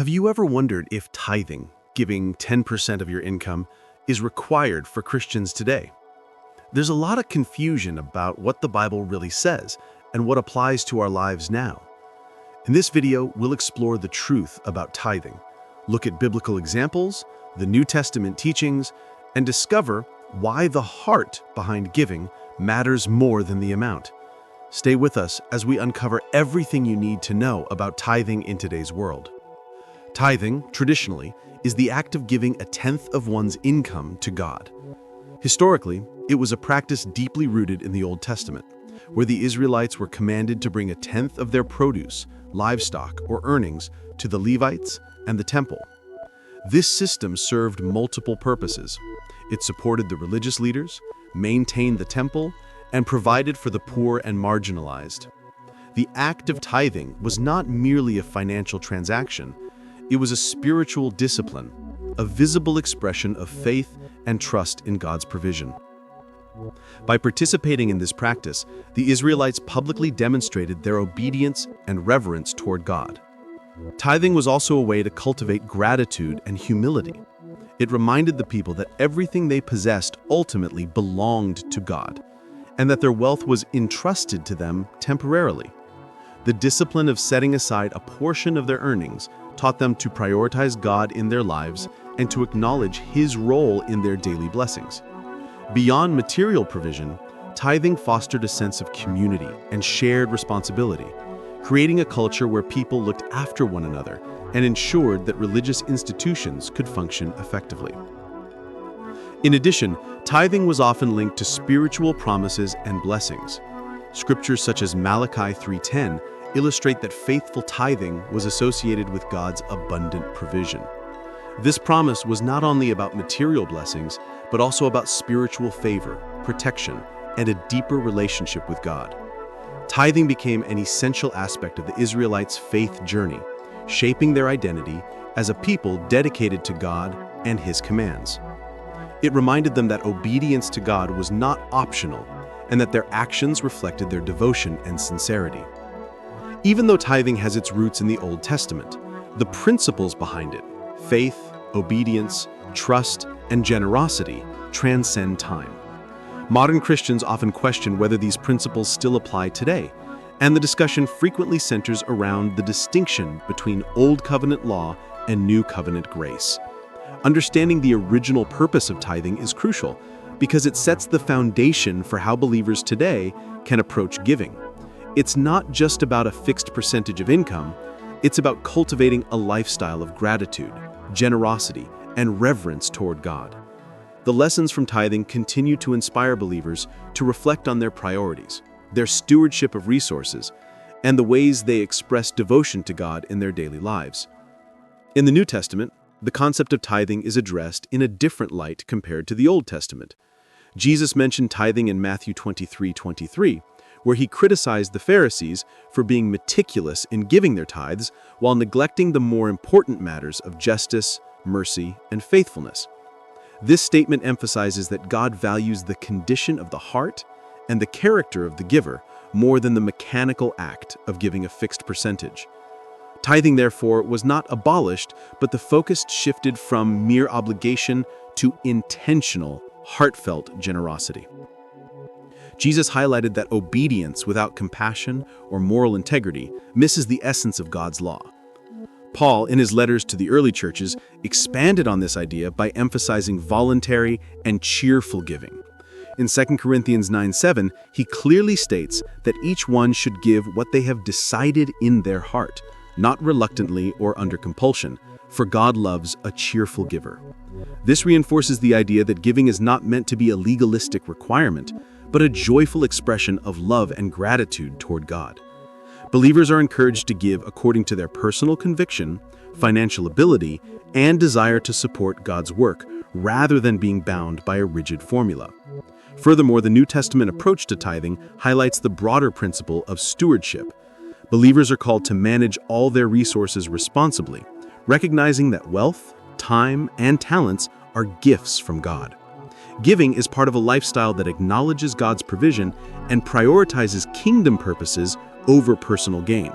Have you ever wondered if tithing, giving 10% of your income, is required for Christians today? There's a lot of confusion about what the Bible really says and what applies to our lives now. In this video, we'll explore the truth about tithing, look at biblical examples, the New Testament teachings, and discover why the heart behind giving matters more than the amount. Stay with us as we uncover everything you need to know about tithing in today's world. Tithing, traditionally, is the act of giving a tenth of one's income to God. Historically, it was a practice deeply rooted in the Old Testament, where the Israelites were commanded to bring a tenth of their produce, livestock, or earnings to the Levites and the temple. This system served multiple purposes. It supported the religious leaders, maintained the temple, and provided for the poor and marginalized. The act of tithing was not merely a financial transaction. It was a spiritual discipline, a visible expression of faith and trust in God's provision. By participating in this practice, the Israelites publicly demonstrated their obedience and reverence toward God. Tithing was also a way to cultivate gratitude and humility. It reminded the people that everything they possessed ultimately belonged to God, and that their wealth was entrusted to them temporarily. The discipline of setting aside a portion of their earnings taught them to prioritize God in their lives and to acknowledge His role in their daily blessings. Beyond material provision, tithing fostered a sense of community and shared responsibility, creating a culture where people looked after one another and ensured that religious institutions could function effectively. In addition, tithing was often linked to spiritual promises and blessings. Scriptures such as Malachi 3:10 illustrate that faithful tithing was associated with God's abundant provision. This promise was not only about material blessings, but also about spiritual favor, protection, and a deeper relationship with God. Tithing became an essential aspect of the Israelites' faith journey, shaping their identity as a people dedicated to God and His commands. It reminded them that obedience to God was not optional, and that their actions reflected their devotion and sincerity. Even though tithing has its roots in the Old Testament, the principles behind it, faith, obedience, trust, and generosity, transcend time. Modern Christians often question whether these principles still apply today, and the discussion frequently centers around the distinction between Old Covenant law and New Covenant grace. Understanding the original purpose of tithing is crucial because it sets the foundation for how believers today can approach giving. It's not just about a fixed percentage of income, it's about cultivating a lifestyle of gratitude, generosity, and reverence toward God. The lessons from tithing continue to inspire believers to reflect on their priorities, their stewardship of resources, and the ways they express devotion to God in their daily lives. In the New Testament, the concept of tithing is addressed in a different light compared to the Old Testament. Jesus mentioned tithing in Matthew 23:23, where He criticized the Pharisees for being meticulous in giving their tithes while neglecting the more important matters of justice, mercy, and faithfulness. This statement emphasizes that God values the condition of the heart and the character of the giver more than the mechanical act of giving a fixed percentage. Tithing, therefore, was not abolished, but the focus shifted from mere obligation to intentional, heartfelt generosity. Jesus highlighted that obedience without compassion or moral integrity misses the essence of God's law. Paul, in his letters to the early churches, expanded on this idea by emphasizing voluntary and cheerful giving. In 2 Corinthians 9:7, he clearly states that each one should give what they have decided in their heart, not reluctantly or under compulsion, for God loves a cheerful giver. This reinforces the idea that giving is not meant to be a legalistic requirement, but a joyful expression of love and gratitude toward God. Believers are encouraged to give according to their personal conviction, financial ability, and desire to support God's work, rather than being bound by a rigid formula. Furthermore, the New Testament approach to tithing highlights the broader principle of stewardship. Believers are called to manage all their resources responsibly, recognizing that wealth, time, and talents are gifts from God. Giving is part of a lifestyle that acknowledges God's provision and prioritizes kingdom purposes over personal gain.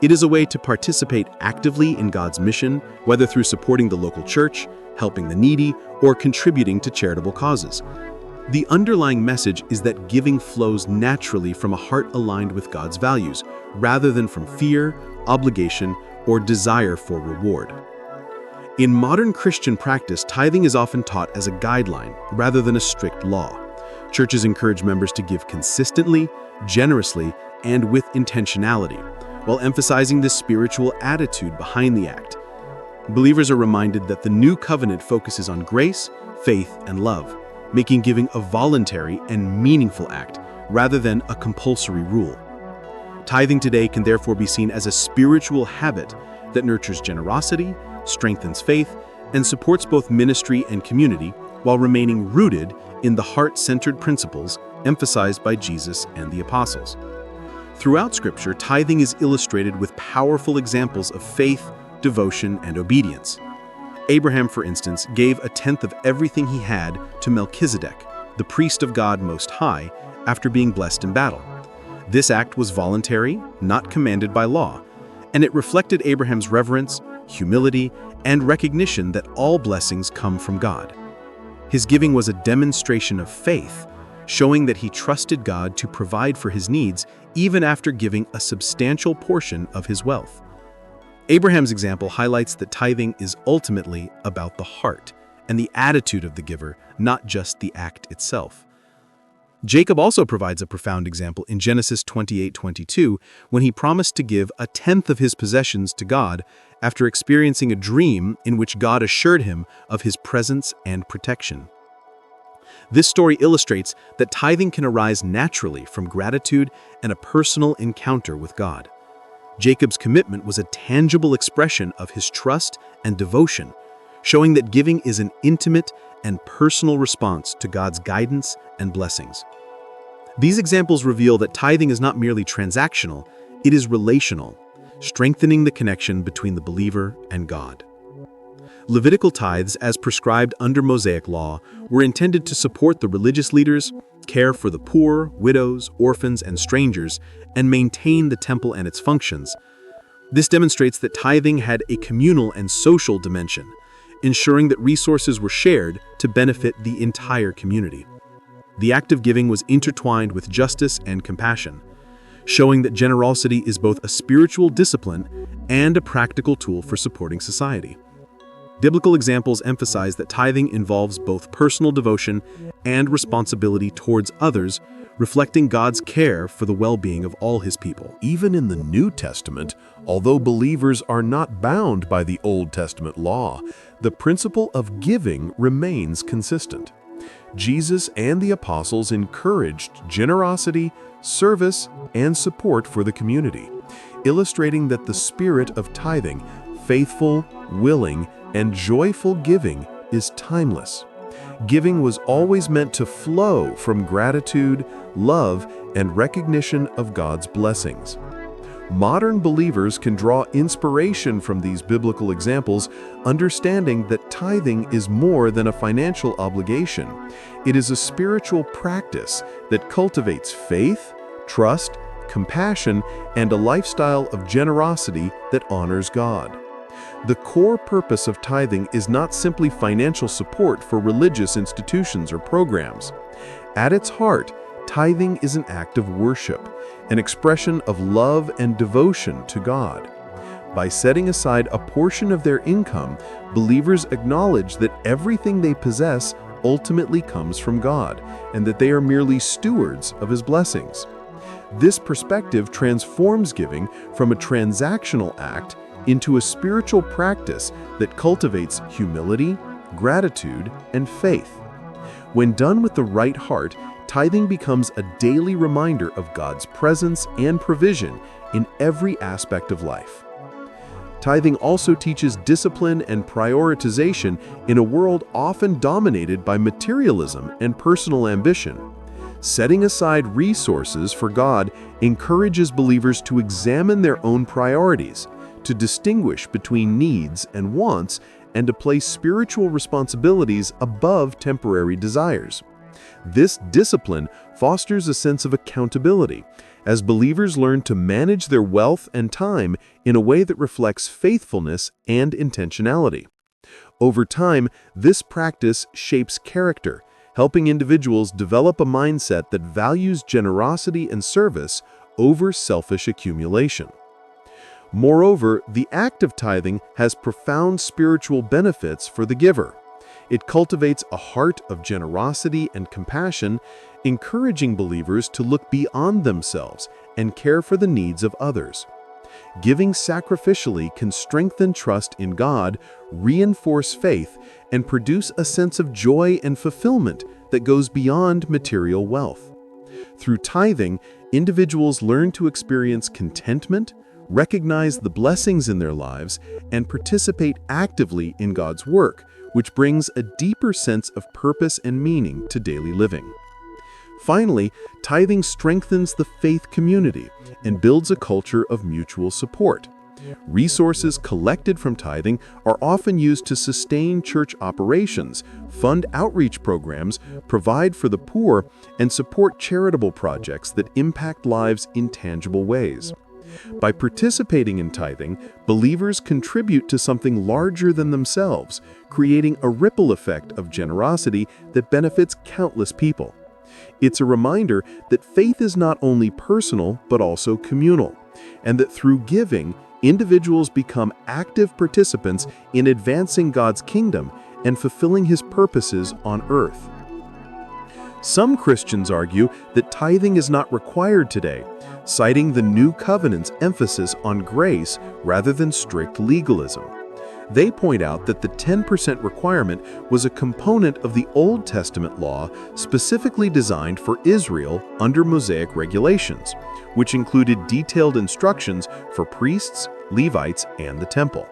It is a way to participate actively in God's mission, whether through supporting the local church, helping the needy, or contributing to charitable causes. The underlying message is that giving flows naturally from a heart aligned with God's values, rather than from fear, obligation, or desire for reward. In modern Christian practice, tithing is often taught as a guideline, rather than a strict law. Churches encourage members to give consistently, generously, and with intentionality, while emphasizing the spiritual attitude behind the act. Believers are reminded that the new covenant focuses on grace, faith, and love, making giving a voluntary and meaningful act rather than a compulsory rule. Tithing today can therefore be seen as a spiritual habit that nurtures generosity, strengthens faith, and supports both ministry and community while remaining rooted in the heart-centered principles emphasized by Jesus and the apostles. Throughout Scripture, tithing is illustrated with powerful examples of faith, devotion, and obedience. Abraham, for instance, gave a tenth of everything he had to Melchizedek, the priest of God Most High, after being blessed in battle. This act was voluntary, not commanded by law, and it reflected Abraham's reverence, humility, and recognition that all blessings come from God. His giving was a demonstration of faith, showing that he trusted God to provide for his needs even after giving a substantial portion of his wealth. Abraham's example highlights that tithing is ultimately about the heart and the attitude of the giver, not just the act itself. Jacob also provides a profound example in Genesis 28:22, when he promised to give a tenth of his possessions to God after experiencing a dream in which God assured him of his presence and protection. This story illustrates that tithing can arise naturally from gratitude and a personal encounter with God. Jacob's commitment was a tangible expression of his trust and devotion, showing that giving is an intimate and personal response to God's guidance and blessings. These examples reveal that tithing is not merely transactional, it is relational, strengthening the connection between the believer and God. Levitical tithes, as prescribed under Mosaic law, were intended to support the religious leaders, care for the poor, widows, orphans, and strangers, and maintain the temple and its functions. This demonstrates that tithing had a communal and social dimension, ensuring that resources were shared to benefit the entire community. The act of giving was intertwined with justice and compassion, showing that generosity is both a spiritual discipline and a practical tool for supporting society. Biblical examples emphasize that tithing involves both personal devotion and responsibility towards others, reflecting God's care for the well-being of all his people. Even in the New Testament, although believers are not bound by the Old Testament law, the principle of giving remains consistent. Jesus and the apostles encouraged generosity, service, and support for the community, illustrating that the spirit of tithing, faithful, willing, and joyful giving, is timeless. Giving was always meant to flow from gratitude, love, and recognition of God's blessings. Modern believers can draw inspiration from these biblical examples, understanding that tithing is more than a financial obligation. It is a spiritual practice that cultivates faith, trust, compassion, and a lifestyle of generosity that honors God. The core purpose of tithing is not simply financial support for religious institutions or programs. At its heart, tithing is an act of worship, an expression of love and devotion to God. By setting aside a portion of their income, believers acknowledge that everything they possess ultimately comes from God, and that they are merely stewards of His blessings. This perspective transforms giving from a transactional act into a spiritual practice that cultivates humility, gratitude, and faith. When done with the right heart, tithing becomes a daily reminder of God's presence and provision in every aspect of life. Tithing also teaches discipline and prioritization in a world often dominated by materialism and personal ambition. Setting aside resources for God encourages believers to examine their own priorities, to distinguish between needs and wants, and to place spiritual responsibilities above temporary desires. This discipline fosters a sense of accountability, as believers learn to manage their wealth and time in a way that reflects faithfulness and intentionality. Over time, this practice shapes character, helping individuals develop a mindset that values generosity and service over selfish accumulation. Moreover, the act of tithing has profound spiritual benefits for the giver. It cultivates a heart of generosity and compassion, encouraging believers to look beyond themselves and care for the needs of others. Giving sacrificially can strengthen trust in God, reinforce faith, and produce a sense of joy and fulfillment that goes beyond material wealth. Through tithing, individuals learn to experience contentment, recognize the blessings in their lives, and participate actively in God's work, which brings a deeper sense of purpose and meaning to daily living. Finally, tithing strengthens the faith community and builds a culture of mutual support. Resources collected from tithing are often used to sustain church operations, fund outreach programs, provide for the poor, and support charitable projects that impact lives in tangible ways. By participating in tithing, believers contribute to something larger than themselves, creating a ripple effect of generosity that benefits countless people. It's a reminder that faith is not only personal but also communal, and that through giving, individuals become active participants in advancing God's kingdom and fulfilling His purposes on earth. Some Christians argue that tithing is not required today, citing the New Covenant's emphasis on grace rather than strict legalism. They point out that the 10% requirement was a component of the Old Testament law specifically designed for Israel under Mosaic regulations, which included detailed instructions for priests, Levites, and the temple.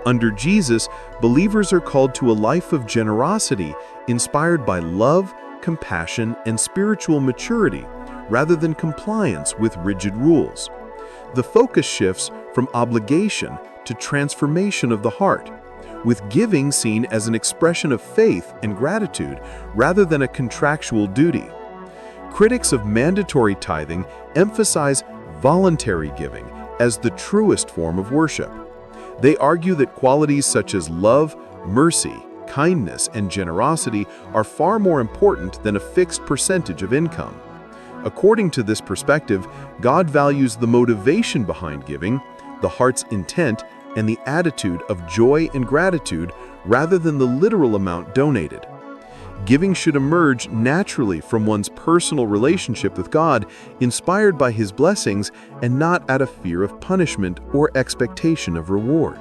Under Jesus, believers are called to a life of generosity inspired by love, compassion, and spiritual maturity, rather than compliance with rigid rules. The focus shifts from obligation to transformation of the heart, with giving seen as an expression of faith and gratitude rather than a contractual duty. Critics of mandatory tithing emphasize voluntary giving as the truest form of worship. They argue that qualities such as love, mercy, kindness, and generosity are far more important than a fixed percentage of income. According to this perspective, God values the motivation behind giving, the heart's intent, and the attitude of joy and gratitude rather than the literal amount donated. Giving should emerge naturally from one's personal relationship with God, inspired by His blessings, and not out of fear of punishment or expectation of reward.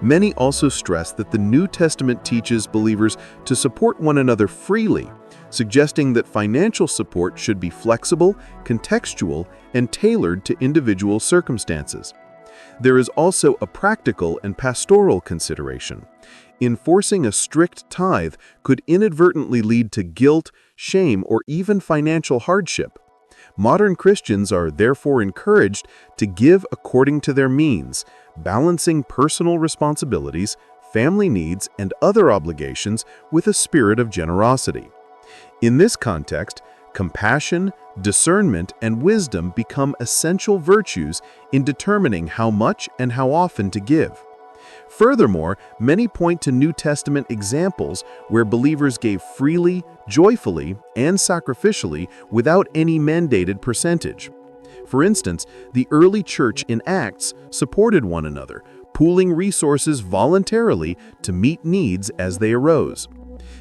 Many also stress that the New Testament teaches believers to support one another freely, suggesting that financial support should be flexible, contextual, and tailored to individual circumstances. There is also a practical and pastoral consideration. Enforcing a strict tithe could inadvertently lead to guilt, shame, or even financial hardship. Modern Christians are therefore encouraged to give according to their means, balancing personal responsibilities, family needs, and other obligations with a spirit of generosity. In this context, compassion, discernment, and wisdom become essential virtues in determining how much and how often to give. Furthermore, many point to New Testament examples where believers gave freely, joyfully, and sacrificially without any mandated percentage. For instance, the early church in Acts supported one another, pooling resources voluntarily to meet needs as they arose.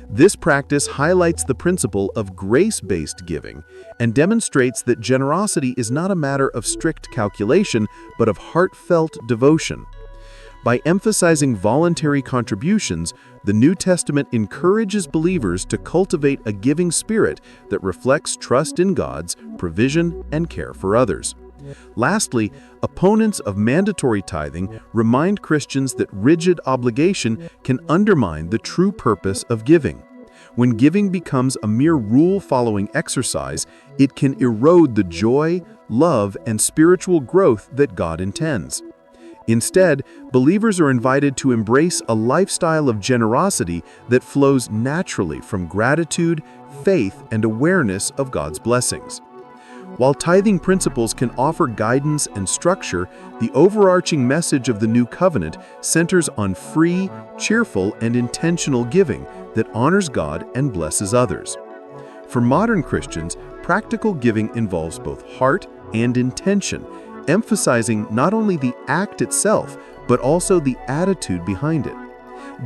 This practice highlights the principle of grace-based giving and demonstrates that generosity is not a matter of strict calculation, but of heartfelt devotion. By emphasizing voluntary contributions, the New Testament encourages believers to cultivate a giving spirit that reflects trust in God's provision and care for others. Lastly, opponents of mandatory tithing remind Christians that rigid obligation can undermine the true purpose of giving. When giving becomes a mere rule-following exercise, it can erode the joy, love, and spiritual growth that God intends. Instead, believers are invited to embrace a lifestyle of generosity that flows naturally from gratitude, faith, and awareness of God's blessings. While tithing principles can offer guidance and structure, the overarching message of the New Covenant centers on free, cheerful, and intentional giving that honors God and blesses others. For modern Christians, practical giving involves both heart and intention, emphasizing not only the act itself, but also the attitude behind it.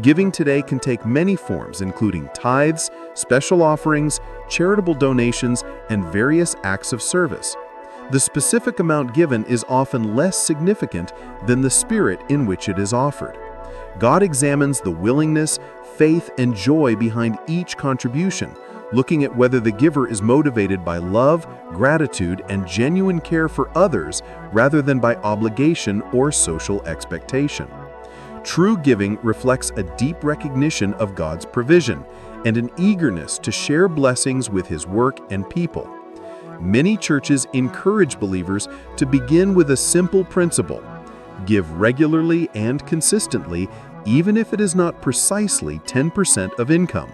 Giving today can take many forms, including tithes, special offerings, charitable donations, and various acts of service. The specific amount given is often less significant than the spirit in which it is offered. God examines the willingness, faith, and joy behind each contribution, looking at whether the giver is motivated by love, gratitude, and genuine care for others rather than by obligation or social expectation. True giving reflects a deep recognition of God's provision and an eagerness to share blessings with His work and people. Many churches encourage believers to begin with a simple principle: give regularly and consistently, even if it is not precisely 10% of income.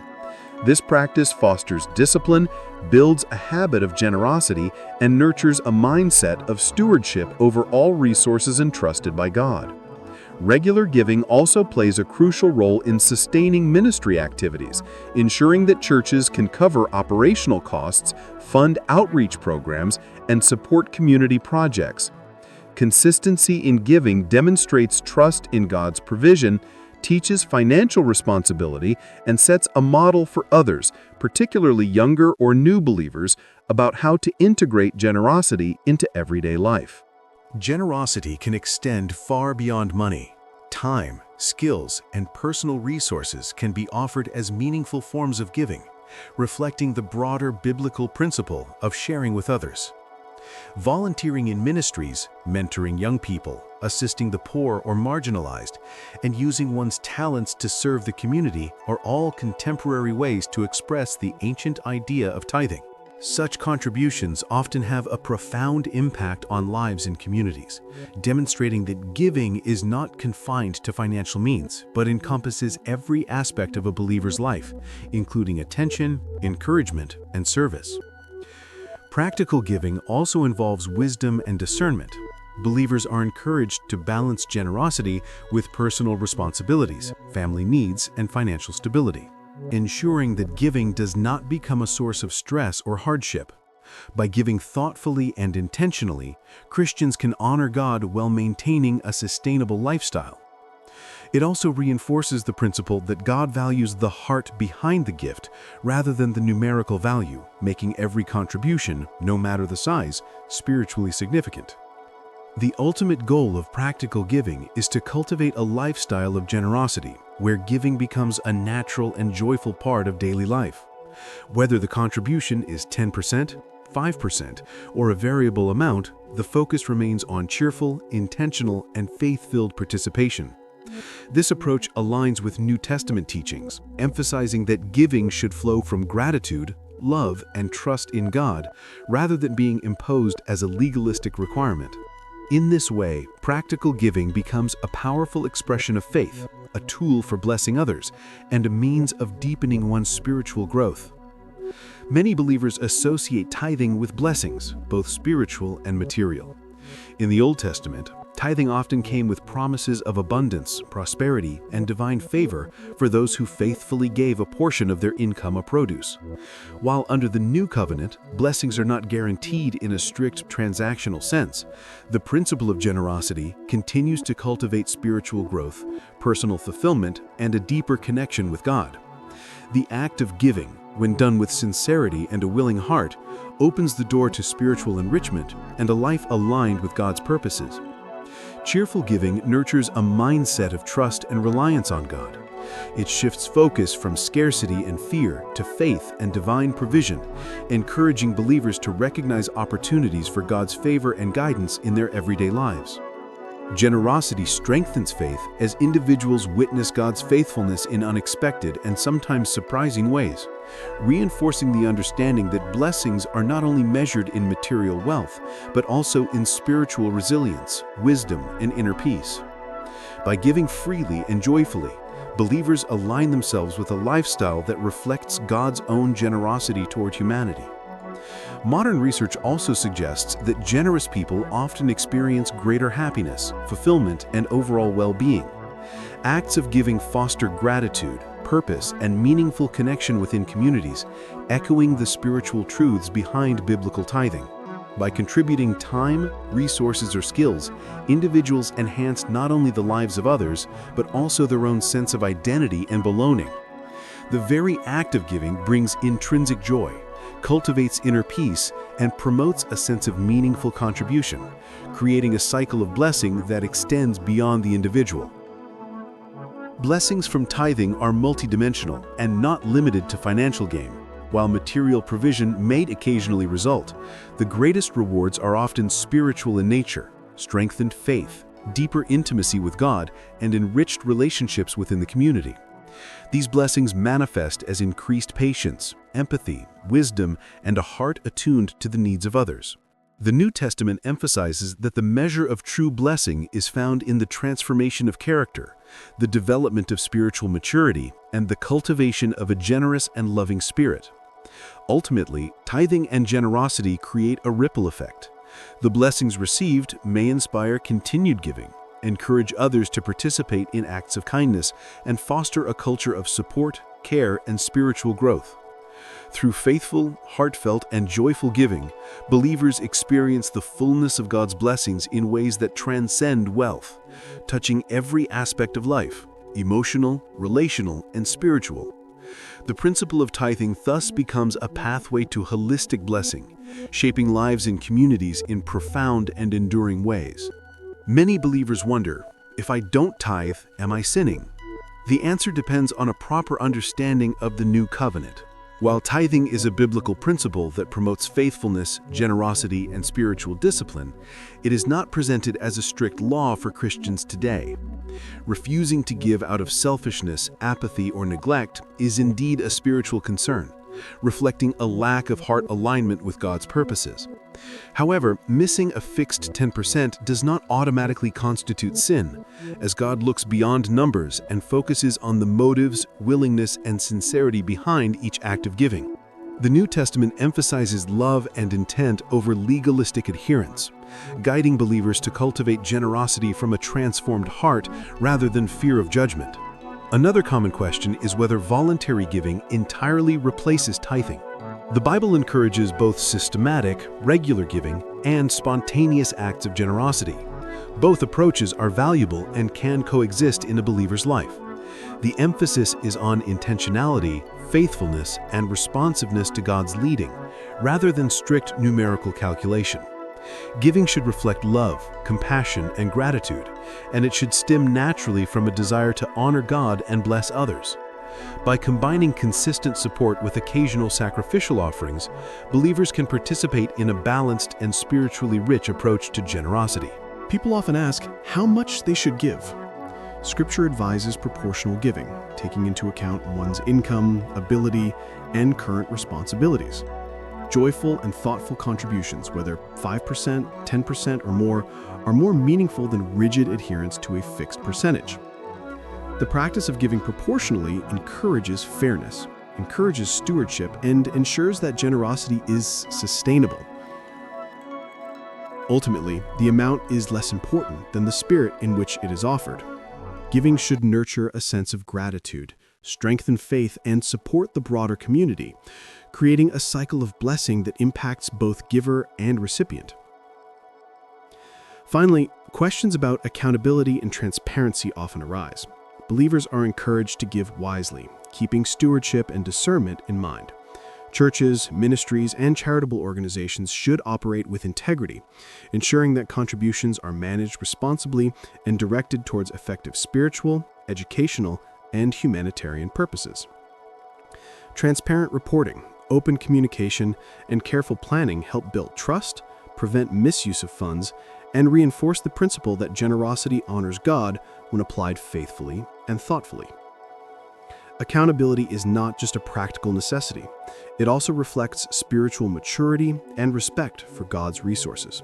This practice fosters discipline, builds a habit of generosity, and nurtures a mindset of stewardship over all resources entrusted by God. Regular giving also plays a crucial role in sustaining ministry activities, ensuring that churches can cover operational costs, fund outreach programs, and support community projects. Consistency in giving demonstrates trust in God's provision, teaches financial responsibility, and sets a model for others, particularly younger or new believers, about how to integrate generosity into everyday life. Generosity can extend far beyond money. Time, skills, and personal resources can be offered as meaningful forms of giving, reflecting the broader biblical principle of sharing with others. Volunteering in ministries, mentoring young people, assisting the poor or marginalized, and using one's talents to serve the community are all contemporary ways to express the ancient idea of tithing. Such contributions often have a profound impact on lives and communities, demonstrating that giving is not confined to financial means, but encompasses every aspect of a believer's life, including attention, encouragement, and service. Practical giving also involves wisdom and discernment. Believers are encouraged to balance generosity with personal responsibilities, family needs, and financial stability, ensuring that giving does not become a source of stress or hardship. By giving thoughtfully and intentionally, Christians can honor God while maintaining a sustainable lifestyle. It also reinforces the principle that God values the heart behind the gift rather than the numerical value, making every contribution, no matter the size, spiritually significant. The ultimate goal of practical giving is to cultivate a lifestyle of generosity, where giving becomes a natural and joyful part of daily life. Whether the contribution is 10%, 5%, or a variable amount, the focus remains on cheerful, intentional, and faith-filled participation. This approach aligns with New Testament teachings, emphasizing that giving should flow from gratitude, love, and trust in God, rather than being imposed as a legalistic requirement. In this way, practical giving becomes a powerful expression of faith, a tool for blessing others, and a means of deepening one's spiritual growth. Many believers associate tithing with blessings, both spiritual and material. In the Old Testament, tithing often came with promises of abundance, prosperity, and divine favor for those who faithfully gave a portion of their income or produce. While under the New Covenant, blessings are not guaranteed in a strict transactional sense, the principle of generosity continues to cultivate spiritual growth, personal fulfillment, and a deeper connection with God. The act of giving, when done with sincerity and a willing heart, opens the door to spiritual enrichment and a life aligned with God's purposes. Cheerful giving nurtures a mindset of trust and reliance on God. It shifts focus from scarcity and fear to faith and divine provision, encouraging believers to recognize opportunities for God's favor and guidance in their everyday lives. Generosity strengthens faith as individuals witness God's faithfulness in unexpected and sometimes surprising ways, reinforcing the understanding that blessings are not only measured in material wealth, but also in spiritual resilience, wisdom, and inner peace. By giving freely and joyfully, believers align themselves with a lifestyle that reflects God's own generosity toward humanity. Modern research also suggests that generous people often experience greater happiness, fulfillment, and overall well-being. Acts of giving foster gratitude, purpose, and meaningful connection within communities, echoing the spiritual truths behind biblical tithing. By contributing time, resources, or skills, individuals enhance not only the lives of others, but also their own sense of identity and belonging. The very act of giving brings intrinsic joy, cultivates inner peace, and promotes a sense of meaningful contribution, creating a cycle of blessing that extends beyond the individual. Blessings from tithing are multidimensional and not limited to financial gain. While material provision may occasionally result, the greatest rewards are often spiritual in nature, strengthened faith, deeper intimacy with God, and enriched relationships within the community. These blessings manifest as increased patience, empathy, wisdom, and a heart attuned to the needs of others. The New Testament emphasizes that the measure of true blessing is found in the transformation of character, the development of spiritual maturity, and the cultivation of a generous and loving spirit. Ultimately, tithing and generosity create a ripple effect. The blessings received may inspire continued giving, encourage others to participate in acts of kindness, and foster a culture of support, care, and spiritual growth. Through faithful, heartfelt, and joyful giving, believers experience the fullness of God's blessings in ways that transcend wealth, touching every aspect of life, emotional, relational, and spiritual. The principle of tithing thus becomes a pathway to holistic blessing, shaping lives in communities in profound and enduring ways. Many believers wonder, if I don't tithe, am I sinning? The answer depends on a proper understanding of the new covenant. While tithing is a biblical principle that promotes faithfulness, generosity, and spiritual discipline, it is not presented as a strict law for Christians today. Refusing to give out of selfishness, apathy, or neglect is indeed a spiritual concern, reflecting a lack of heart alignment with God's purposes. However, missing a fixed 10% does not automatically constitute sin, as God looks beyond numbers and focuses on the motives, willingness, and sincerity behind each act of giving. The New Testament emphasizes love and intent over legalistic adherence, guiding believers to cultivate generosity from a transformed heart rather than fear of judgment. Another common question is whether voluntary giving entirely replaces tithing. The Bible encourages both systematic, regular giving and spontaneous acts of generosity. Both approaches are valuable and can coexist in a believer's life. The emphasis is on intentionality, faithfulness, and responsiveness to God's leading, rather than strict numerical calculation. Giving should reflect love, compassion, and gratitude, and it should stem naturally from a desire to honor God and bless others. By combining consistent support with occasional sacrificial offerings, believers can participate in a balanced and spiritually rich approach to generosity. People often ask how much they should give. Scripture advises proportional giving, taking into account one's income, ability, and current responsibilities. Joyful and thoughtful contributions, whether 5%, 10%, or more, are more meaningful than rigid adherence to a fixed percentage. The practice of giving proportionally encourages fairness, encourages stewardship, and ensures that generosity is sustainable. Ultimately, the amount is less important than the spirit in which it is offered. Giving should nurture a sense of gratitude, strengthen faith, and support the broader community, creating a cycle of blessing that impacts both giver and recipient. Finally, questions about accountability and transparency often arise. Believers are encouraged to give wisely, keeping stewardship and discernment in mind. Churches, ministries, and charitable organizations should operate with integrity, ensuring that contributions are managed responsibly and directed towards effective spiritual, educational, and humanitarian purposes. Transparent reporting, open communication, and careful planning help build trust, prevent misuse of funds, and reinforce the principle that generosity honors God when applied faithfully and thoughtfully. Accountability is not just a practical necessity. It also reflects spiritual maturity and respect for God's resources.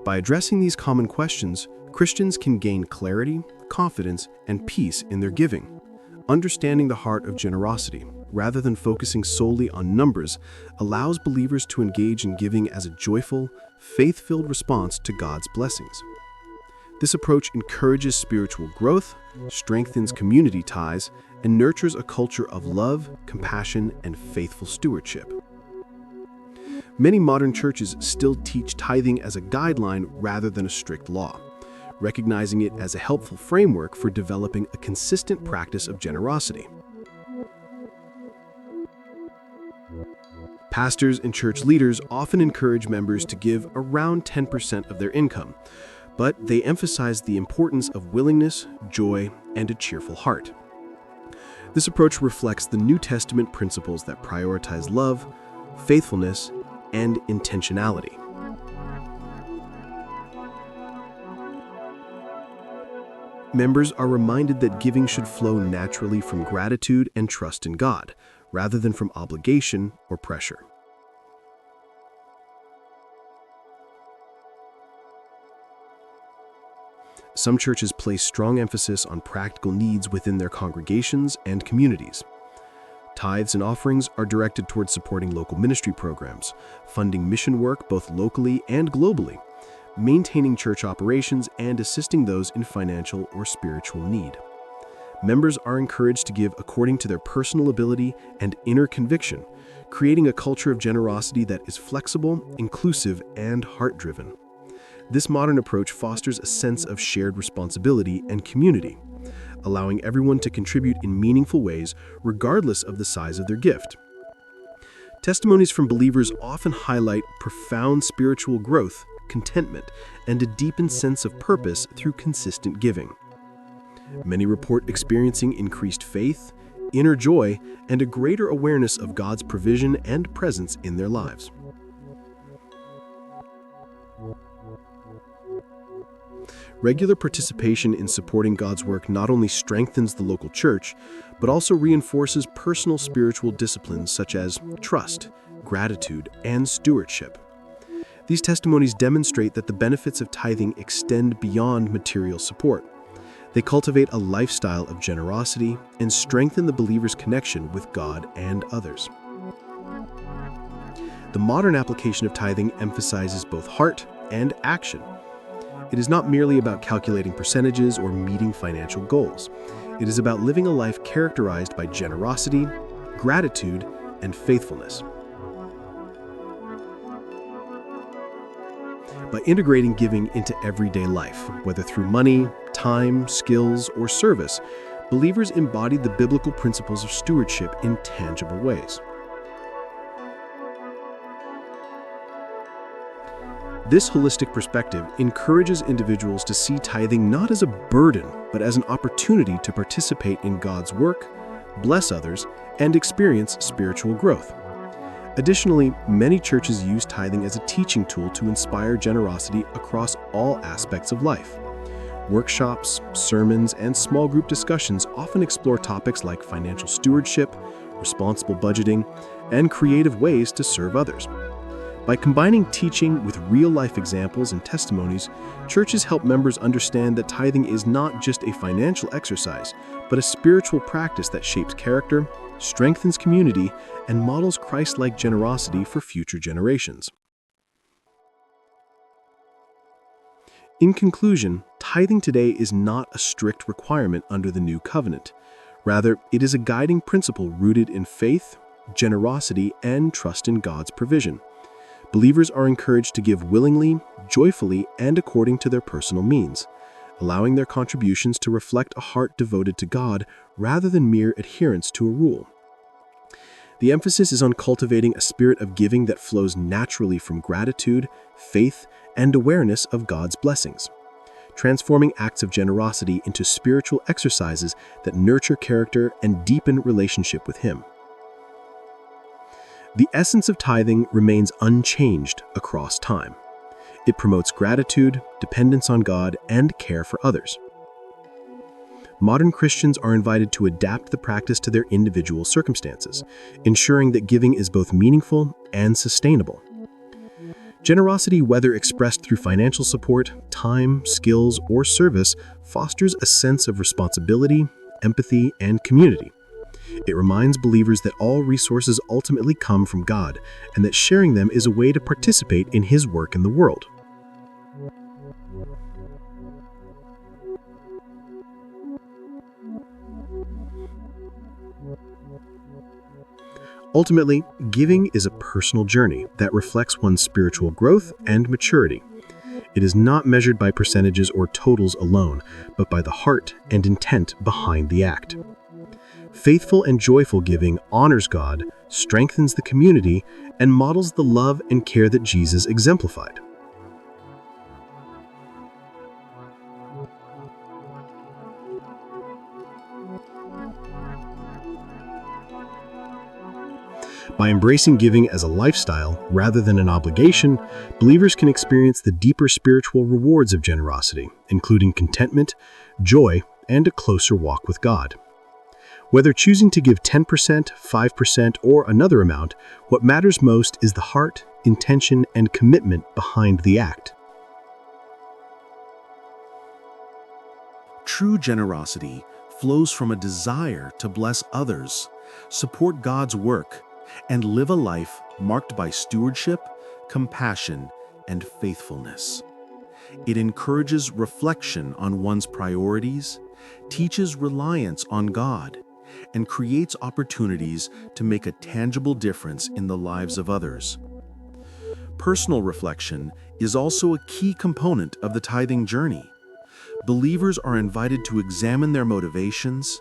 By addressing these common questions, Christians can gain clarity, confidence, and peace in their giving, understanding the heart of generosity, rather than focusing solely on numbers, allows believers to engage in giving as a joyful, faith-filled response to God's blessings. This approach encourages spiritual growth, strengthens community ties, and nurtures a culture of love, compassion, and faithful stewardship. Many modern churches still teach tithing as a guideline rather than a strict law, recognizing it as a helpful framework for developing a consistent practice of generosity. Pastors and church leaders often encourage members to give around 10% of their income, but they emphasize the importance of willingness, joy, and a cheerful heart. This approach reflects the New Testament principles that prioritize love, faithfulness, and intentionality. Members are reminded that giving should flow naturally from gratitude and trust in God, rather than from obligation or pressure. Some churches place strong emphasis on practical needs within their congregations and communities. Tithes and offerings are directed towards supporting local ministry programs, funding mission work both locally and globally, maintaining church operations, and assisting those in financial or spiritual need. Members are encouraged to give according to their personal ability and inner conviction, creating a culture of generosity that is flexible, inclusive, and heart-driven. This modern approach fosters a sense of shared responsibility and community, allowing everyone to contribute in meaningful ways regardless of the size of their gift. Testimonies from believers often highlight profound spiritual growth, contentment, and a deepened sense of purpose through consistent giving. Many report experiencing increased faith, inner joy, and a greater awareness of God's provision and presence in their lives. Regular participation in supporting God's work not only strengthens the local church, but also reinforces personal spiritual disciplines such as trust, gratitude, and stewardship. These testimonies demonstrate that the benefits of tithing extend beyond material support. They cultivate a lifestyle of generosity and strengthen the believer's connection with God and others. The modern application of tithing emphasizes both heart and action. It is not merely about calculating percentages or meeting financial goals. It is about living a life characterized by generosity, gratitude, and faithfulness. By integrating giving into everyday life, whether through money, time, skills, or service, believers embody the biblical principles of stewardship in tangible ways. This holistic perspective encourages individuals to see tithing not as a burden, but as an opportunity to participate in God's work, bless others, and experience spiritual growth. Additionally, many churches use tithing as a teaching tool to inspire generosity across all aspects of life. Workshops, sermons, and small group discussions often explore topics like financial stewardship, responsible budgeting, and creative ways to serve others. By combining teaching with real-life examples and testimonies, churches help members understand that tithing is not just a financial exercise, but a spiritual practice that shapes character, strengthens community, and models Christ-like generosity for future generations. In conclusion, tithing today is not a strict requirement under the New Covenant. Rather, it is a guiding principle rooted in faith, generosity, and trust in God's provision. Believers are encouraged to give willingly, joyfully, and according to their personal means, allowing their contributions to reflect a heart devoted to God rather than mere adherence to a rule. The emphasis is on cultivating a spirit of giving that flows naturally from gratitude, faith, and awareness of God's blessings, transforming acts of generosity into spiritual exercises that nurture character and deepen relationship with Him. The essence of tithing remains unchanged across time. It promotes gratitude, dependence on God, and care for others. Modern Christians are invited to adapt the practice to their individual circumstances, ensuring that giving is both meaningful and sustainable. Generosity, whether expressed through financial support, time, skills, or service, fosters a sense of responsibility, empathy, and community. It reminds believers that all resources ultimately come from God, and that sharing them is a way to participate in His work in the world. Ultimately, giving is a personal journey that reflects one's spiritual growth and maturity. It is not measured by percentages or totals alone, but by the heart and intent behind the act. Faithful and joyful giving honors God, strengthens the community, and models the love and care that Jesus exemplified. By embracing giving as a lifestyle rather than an obligation, believers can experience the deeper spiritual rewards of generosity, including contentment, joy, and a closer walk with God. Whether choosing to give 10%, 5%, or another amount, what matters most is the heart, intention, and commitment behind the act. True generosity flows from a desire to bless others, support God's work, and live a life marked by stewardship, compassion, and faithfulness. It encourages reflection on one's priorities, teaches reliance on God, and creates opportunities to make a tangible difference in the lives of others. Personal reflection is also a key component of the tithing journey. Believers are invited to examine their motivations,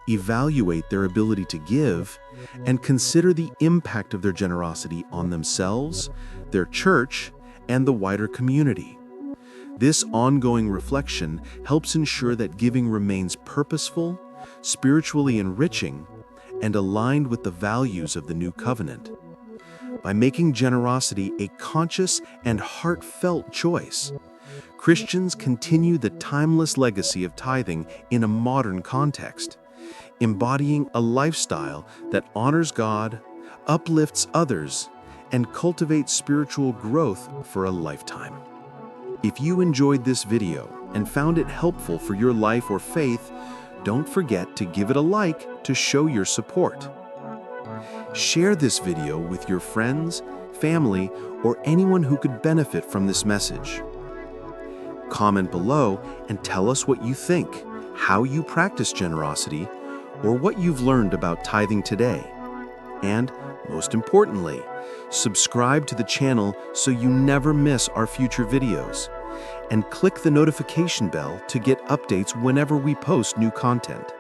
evaluate their ability to give, and consider the impact of their generosity on themselves, their church, and the wider community. This ongoing reflection helps ensure that giving remains purposeful, spiritually enriching, and aligned with the values of the new covenant. By making generosity a conscious and heartfelt choice, Christians continue the timeless legacy of tithing in a modern context, embodying a lifestyle that honors God, uplifts others, and cultivates spiritual growth for a lifetime. If you enjoyed this video and found it helpful for your life or faith, don't forget to give it a like to show your support. Share this video with your friends, family, or anyone who could benefit from this message. Comment below and tell us what you think, how you practice generosity, or what you've learned about tithing today. And, most importantly, subscribe to the channel so you never miss our future videos. And click the notification bell to get updates whenever we post new content.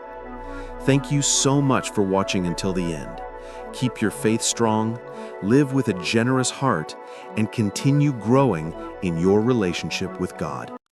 Thank you so much for watching until the end. Keep your faith strong, live with a generous heart, and continue growing in your relationship with God.